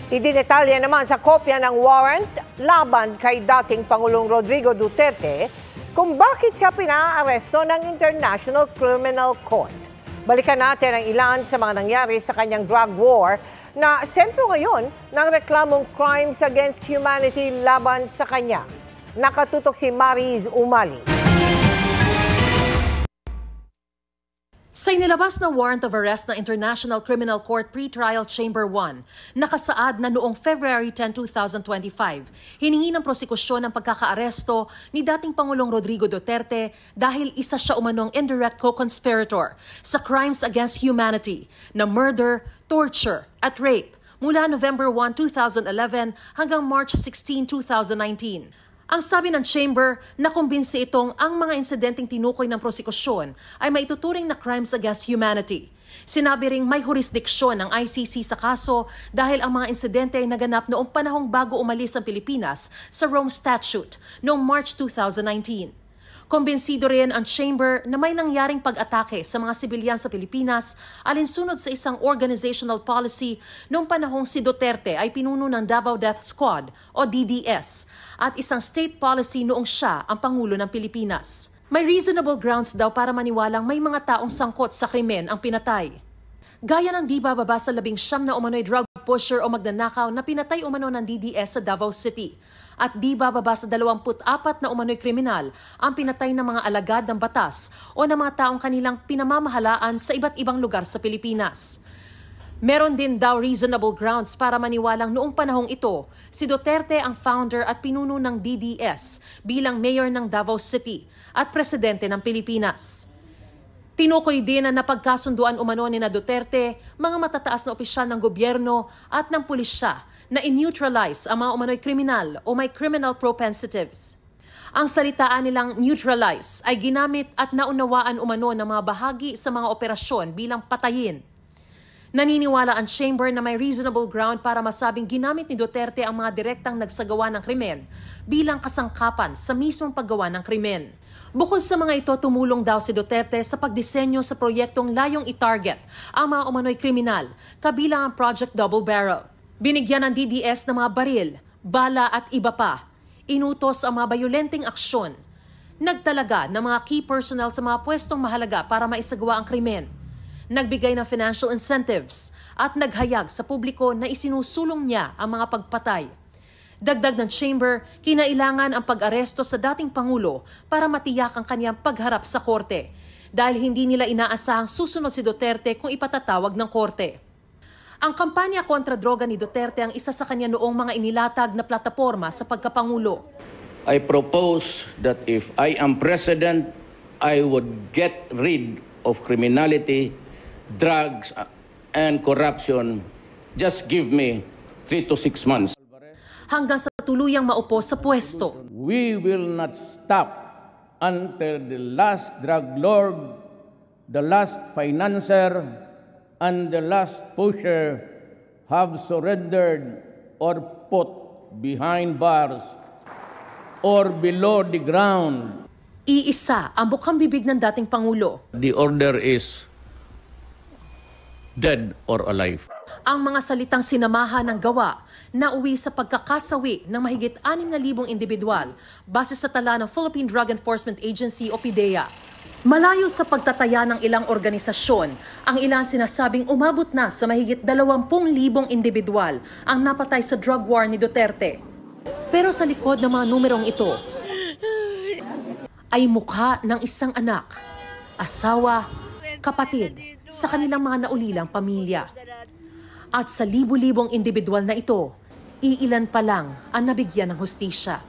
Idinetalya naman sa kopya ng warrant laban kay dating Pangulong Rodrigo Duterte kung bakit siya pinaaresto ng International Criminal Court. Balikan natin ang ilan sa mga nangyari sa kanyang drug war na sentro ngayon ng reklamong crimes against humanity laban sa kanya. Nakatutok si Mariz Umali. Sa inilabas na warrant of arrest ng International Criminal Court Pre-Trial Chamber 1, nakasaad na noong February 10, 2025, hiningi ng prosekusyon ang pagkakaaresto ni dating Pangulong Rodrigo Duterte dahil isa siya umanong indirect co-conspirator sa crimes against humanity na murder, torture at rape mula November 1, 2011 hanggang March 16, 2019. Ang sabi ng Chamber, nakumbinsi itong ang mga insidenteng tinukoy ng prosekusyon ay maituturing na crimes against humanity. Sinabi ring may jurisdiksyon ng ICC sa kaso dahil ang mga insidente ay naganap noong panahong bago umalis ang Pilipinas sa Rome Statute noong March 2019. Kumbinsido rin ang Chamber na may nangyaring pag-atake sa mga sibilyan sa Pilipinas alinsunod sa isang organizational policy noong panahong si Duterte ay pinuno ng Davao Death Squad o DDS at isang state policy noong siya ang Pangulo ng Pilipinas. May reasonable grounds daw para maniwalang may mga taong sangkot sa krimen ang pinatay. Gaya ng di bababa sa 19 na umano'y drug pusher o magnanakaw na pinatay umano ng DDS sa Davao City at di bababa sa 24 na umano'y kriminal ang pinatay ng mga alagad ng batas o ng mga taong kanilang pinamamahalaan sa iba't ibang lugar sa Pilipinas. Meron din daw reasonable grounds para maniwalang noong panahong ito, si Duterte ang founder at pinuno ng DDS bilang mayor ng Davao City at presidente ng Pilipinas. Tinukoy din na napagkasunduan umano ni Duterte, mga matataas na opisyal ng gobyerno at ng pulisya na in-neutralize ang mga umano'y kriminal o may criminal propensitives. Ang salitaan nilang neutralize ay ginamit at naunawaan umano ng mga bahagi sa mga operasyon bilang patayin. Naniniwala ang Chamber na may reasonable ground para masabing ginamit ni Duterte ang mga direktang nagsagawa ng krimen bilang kasangkapan sa mismong paggawa ng krimen. Bukod sa mga ito, tumulong daw si Duterte sa pagdisenyo sa proyektong layong i-target ang mga umano'y kriminal, kabilang ang Project Double Barrel. Binigyan ng DDS ng mga baril, bala at iba pa. Inutos ang mga bayolenteng aksyon. Nagtalaga ng mga key personnel sa mga pwestong mahalaga para maisagawa ang krimen. Nagbigay ng financial incentives at naghayag sa publiko na isinusulong niya ang mga pagpatay. Dagdag ng Chamber, kinailangan ang pag-aresto sa dating Pangulo para matiyak ang kanyang pagharap sa korte dahil hindi nila inaasahang susunod si Duterte kung ipatatawag ng korte. Ang kampanya kontra droga ni Duterte ang isa sa kanya noong mga inilatag na plataporma sa pagkapangulo. I propose that if I am president, I would get rid of criminality, drugs, and corruption. Just give me 3 to 6 months. Hanggang sa tuluyang maupo sa pwesto. We will not stop until the last drug lord, the last financier, and the last pusher have surrendered or put behind bars or below the ground. Iisa ang bukang bibig ng dating Pangulo. The order is dead or alive. Ang mga salitang sinamahan ng gawa na uwi sa pagkakasawi ng mahigit 6,000 individual base sa tala ng Philippine Drug Enforcement Agency o PDEA. Malayo sa pagtataya ng ilang organisasyon, ang ilang sinasabing umabot na sa mahigit 20,000 individual ang napatay sa drug war ni Duterte. Pero sa likod ng mga numerong ito ay mukha ng isang anak, asawa, kapatid sa kanilang mga naulilang pamilya. At sa libu-libong individual na ito, iilan pa lang ang nabigyan ng hustisya.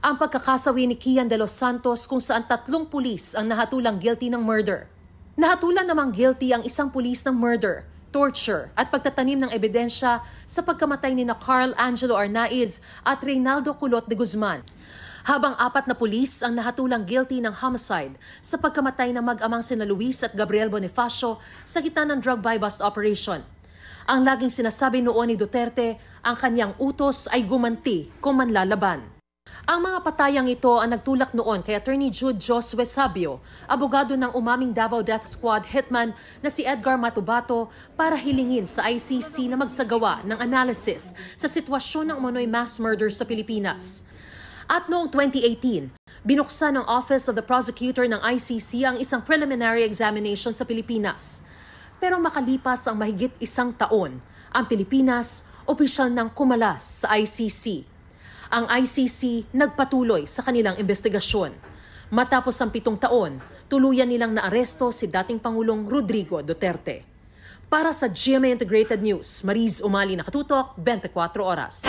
Ang pagkakasawi ni Kian de los Santos kung saan 3 pulis ang nahatulang guilty ng murder. Nahatulan namang guilty ang isang pulis ng murder, torture at pagtatanim ng ebidensya sa pagkamatay ni Carl Angelo Arnaiz at Reynaldo Culot de Guzman. Habang 4 na pulis ang nahatulang guilty ng homicide sa pagkamatay ng mag-amang sina Luis at Gabriel Bonifacio sa gitna ng drug buy-bust operation. Ang laging sinasabi noon ni Duterte, ang kanyang utos ay gumanti kung manlalaban. Ang mga patayang ito ang nagtulak noon kay Attorney Jude Josue Sabio, abogado ng umaming Davao Death Squad hitman na si Edgar Matubato, para hilingin sa ICC na magsagawa ng analysis sa sitwasyon ng umano'y mass murder sa Pilipinas. At noong 2018, binuksan ng Office of the Prosecutor ng ICC ang isang preliminary examination sa Pilipinas. Pero makalipas ang mahigit 1 taon, ang Pilipinas opisyal nang kumalas sa ICC. Ang ICC nagpatuloy sa kanilang investigasyon. Matapos ang 7 taon, tuluyan nilang naaresto si dating Pangulong Rodrigo Duterte. Para sa GMA Integrated News, Mariz Umali, nakatutok, 24 oras.